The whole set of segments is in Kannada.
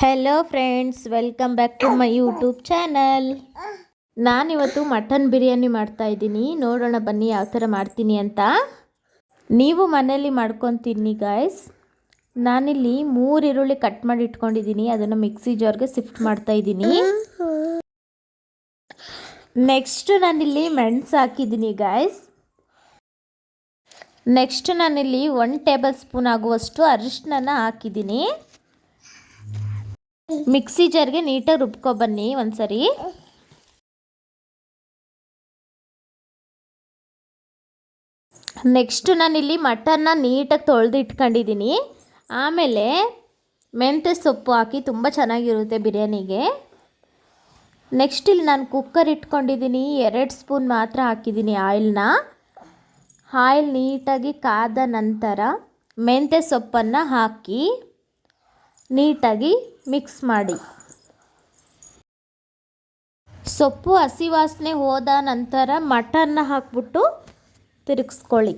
Hello friends, welcome back to my YouTube channel. ನಾನಿವತ್ತು ಮಟನ್ ಬಿರಿಯಾನಿ ಮಾಡ್ತಾ ಇದ್ದೀನಿ. ನೋಡೋಣ ಬನ್ನಿ ಯಾವ ಥರ ಮಾಡ್ತೀನಿ ಅಂತ. ನೀವು ಮನೆಯಲ್ಲಿ ಮಾಡ್ಕೊಂಡು ತಿನ್ನಿ ಗಾಯ್ಸ್. ನಾನಿಲ್ಲಿ 3 ಈರುಳ್ಳಿ ಕಟ್ ಮಾಡಿ ಇಟ್ಕೊಂಡಿದ್ದೀನಿ. ಅದನ್ನು ಮಿಕ್ಸಿ ಜಾರ್ಗೆ ಶಿಫ್ಟ್ ಮಾಡ್ತಾ ಇದ್ದೀನಿ. ನೆಕ್ಸ್ಟ್ ನಾನಿಲ್ಲಿ ಮೆಣಸು ಹಾಕಿದ್ದೀನಿ ಗಾಯ್ಸ್. ನೆಕ್ಸ್ಟ್ ನಾನಿಲ್ಲಿ 1 ಟೇಬಲ್ ಸ್ಪೂನ್ ಆಗುವಷ್ಟು ಅರಿಶಿನ ಹಾಕಿದ್ದೀನಿ. ಮಿಕ್ಸಿ ಜಾರ್ಗೆ ನೀಟಾಗಿ ರುಬ್ಕೊಬನ್ನಿ ಒಂದ್ಸರಿ. ನೆಕ್ಸ್ಟ್ ನಾನಿಲ್ಲಿ ಮಟನ್ನ ನೀಟಾಗಿ ತೊಳೆದು ಇಟ್ಕೊಂಡಿದ್ದೀನಿ. ಆಮೇಲೆ ಮೆಂತ್ಯ ಸೊಪ್ಪು ಹಾಕಿ ತುಂಬ ಚೆನ್ನಾಗಿರುತ್ತೆ ಬಿರಿಯಾನಿಗೆ. ನೆಕ್ಸ್ಟ್ ಇಲ್ಲಿ ನಾನು ಕುಕ್ಕರ್ ಇಟ್ಕೊಂಡಿದ್ದೀನಿ. 2 ಸ್ಪೂನ್ ಮಾತ್ರ ಹಾಕಿದ್ದೀನಿ ಆಯಿಲ್ನ. ಆಯಿಲ್ ನೀಟಾಗಿ ಕಾದ ನಂತರ ಮೆಂತ್ಯ ಸೊಪ್ಪನ್ನು ಹಾಕಿ ನೀಟಾಗಿ ಮಿಕ್ಸ್ ಮಾಡಿ. ಸೊಪ್ಪು ಹಸಿ ವಾಸನೆ ಹೋದ ನಂತರ ಮಟನ್ನ ಹಾಕ್ಬಿಟ್ಟು ತಿರುಗಿಸ್ಕೊಳ್ಳಿ.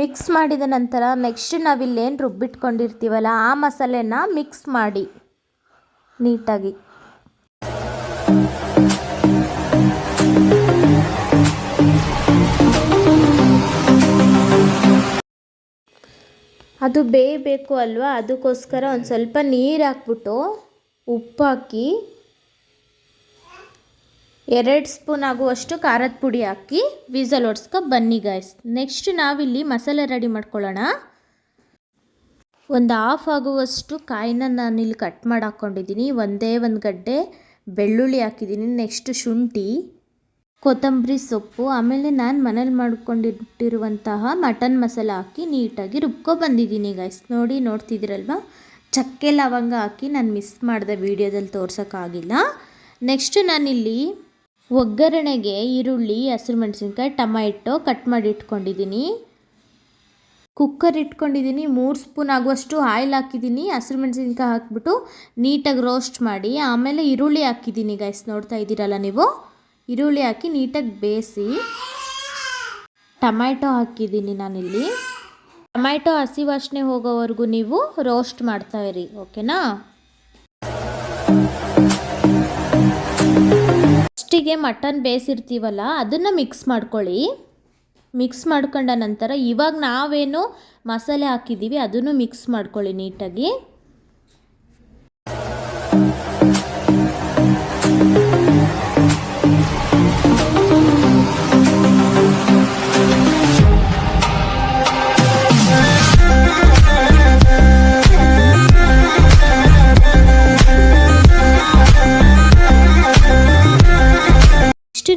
ಮಿಕ್ಸ್ ಮಾಡಿದ ನಂತರ ನೆಕ್ಸ್ಟ್ ನಾವಿಲ್ಲೇನು ರುಬ್ಬಿಟ್ಕೊಂಡಿರ್ತೀವಲ್ಲ ಆ ಮಸಾಲೆನ ಮಿಕ್ಸ್ ಮಾಡಿ ನೀಟಾಗಿ. ಅದು ಬೇಯಬೇಕು ಅಲ್ವಾ, ಅದಕ್ಕೋಸ್ಕರ ಒಂದು ಸ್ವಲ್ಪ ನೀರು ಹಾಕ್ಬಿಟ್ಟು ಉಪ್ಪು ಹಾಕಿ 2 ಸ್ಪೂನ್ ಆಗುವಷ್ಟು ಖಾರದ ಪುಡಿ ಹಾಕಿ ವಿಸಲ್ ಹೊಡ್ಸ್ಕೊ ಬನ್ನಿ ಗಾಯ್ಸ್. ನೆಕ್ಸ್ಟ್ ನಾವಿಲ್ಲಿ ಮಸಾಲೆ ರೆಡಿ ಮಾಡ್ಕೊಳ್ಳೋಣ. ಒಂದು ಹಾಫ್ ಆಗುವಷ್ಟು ಕಾಯಿನ ನಾನಿಲ್ಲಿ ಕಟ್ ಮಾಡಿ ಹಾಕ್ಕೊಂಡಿದ್ದೀನಿ. ಒಂದೇ ಒಂದು ಗಡ್ಡೆ ಬೆಳ್ಳುಳ್ಳಿ ಹಾಕಿದ್ದೀನಿ. ನೆಕ್ಸ್ಟ್ ಶುಂಠಿ, ಕೊತ್ತಂಬರಿ ಸೊಪ್ಪು, ಆಮೇಲೆ ನಾನು ಮನೇಲಿ ಮಾಡ್ಕೊಂಡಿಟ್ಟಿರುವಂತಹ ಮಟನ್ ಮಸಾಲ ಹಾಕಿ ನೀಟಾಗಿ ಬಂದಿದ್ದೀನಿ ಗೈಸ್. ನೋಡ್ತಿದ್ದೀರಲ್ವ, ಚಕ್ಕೆ ಲವಂಗ ಹಾಕಿ ನಾನು ಮಿಸ್ ಮಾಡಿದೆ, ವೀಡಿಯೋದಲ್ಲಿ ತೋರ್ಸೋಕ್ಕಾಗಿಲ್ಲ. ನೆಕ್ಸ್ಟ್ ನಾನಿಲ್ಲಿ ಒಗ್ಗರಣೆಗೆ ಈರುಳ್ಳಿ, ಹಸಿರು ಮೆಣಸಿನ್ಕಾಯಿ, ಟೊಮೆಟೊ ಕಟ್ ಮಾಡಿ ಇಟ್ಕೊಂಡಿದ್ದೀನಿ. ಕುಕ್ಕರ್ ಇಟ್ಕೊಂಡಿದ್ದೀನಿ. 3 ಸ್ಪೂನ್ ಆಗುವಷ್ಟು ಆಯಿಲ್ ಹಾಕಿದ್ದೀನಿ. ಹಸಿರು ಮೆಣಸಿನ್ಕಾಯಿ ಹಾಕ್ಬಿಟ್ಟು ನೀಟಾಗಿ ರೋಸ್ಟ್ ಮಾಡಿ ಆಮೇಲೆ ಈರುಳ್ಳಿ ಹಾಕಿದ್ದೀನಿ ಗೈಸ್. ನೋಡ್ತಾ ಇದ್ದೀರಲ್ಲ ನೀವು, ಈರುಳ್ಳಿ ಹಾಕಿ ನೀಟಾಗಿ ಬೇಯಿಸಿ ಟೊಮ್ಯಾಟೊ ಹಾಕಿದ್ದೀನಿ ನಾನಿಲ್ಲಿ. ಟೊಮ್ಯಾಟೊ ಹಸಿ ವಾಸನೆ ಹೋಗೋವರೆಗೂ ನೀವು ರೋಸ್ಟ್ ಮಾಡ್ತಾ ಇರಿ, ಓಕೆನಾ. ಫಸ್ಟಿಗೆ ಮಟನ್ ಬೇಯಿಸಿರ್ತೀವಲ್ಲ ಅದನ್ನು ಮಿಕ್ಸ್ ಮಾಡ್ಕೊಳ್ಳಿ. ಮಿಕ್ಸ್ ಮಾಡ್ಕೊಂಡ ನಂತರ ಇವಾಗ ನಾವೇನು ಮಸಾಲೆ ಹಾಕಿದ್ದೀವಿ ಅದನ್ನು ಮಿಕ್ಸ್ ಮಾಡ್ಕೊಳ್ಳಿ ನೀಟಾಗಿ.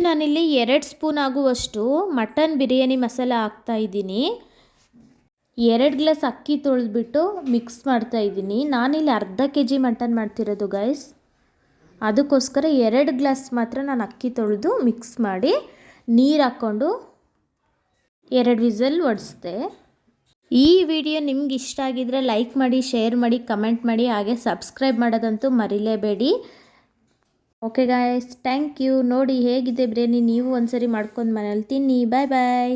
ನಾನಿಲ್ಲಿ 2 ಸ್ಪೂನ್ ಆಗುವಷ್ಟು ಮಟನ್ ಬಿರಿಯಾನಿ ಮಸಾಲ ಹಾಕ್ತಾ ಇದ್ದೀನಿ. 2 ಗ್ಲಾಸ್ ಅಕ್ಕಿ ತೊಳೆದ್ಬಿಟ್ಟು ಮಿಕ್ಸ್ ಮಾಡ್ತಾ ಇದ್ದೀನಿ. ನಾನಿಲ್ಲಿ ಅರ್ಧ kg ಮಟನ್ ಮಾಡ್ತಿರೋದು ಗೈಸ್, ಅದಕ್ಕೋಸ್ಕರ 2 ಗ್ಲಾಸ್ ಮಾತ್ರ ನಾನು ಅಕ್ಕಿ ತೊಳೆದು ಮಿಕ್ಸ್ ಮಾಡಿ ನೀರು ಹಾಕ್ಕೊಂಡು 2 ವಿಸಲ್ ಹೊಡೆಸ್ದೆ. ಈ ವಿಡಿಯೋ ನಿಮ್ಗೆ ಇಷ್ಟ ಆಗಿದ್ರೆ ಲೈಕ್ ಮಾಡಿ, ಶೇರ್ ಮಾಡಿ, ಕಮೆಂಟ್ ಮಾಡಿ, ಹಾಗೆ ಸಬ್ಸ್ಕ್ರೈಬ್ ಮಾಡೋದಂತೂ ಮರಿಲೇಬೇಡಿ. Okay guys, thank you. ನೋಡಿ ಹೇಗಿದೆ ಬಿರಿಯಾನಿ, ನೀವು ಒಂದ್ಸರಿ ಮಾಡ್ಕೊಂಡು ಮನೇಲಿ ತಿನ್ನಿ. ಬಾಯ್ ಬಾಯ್.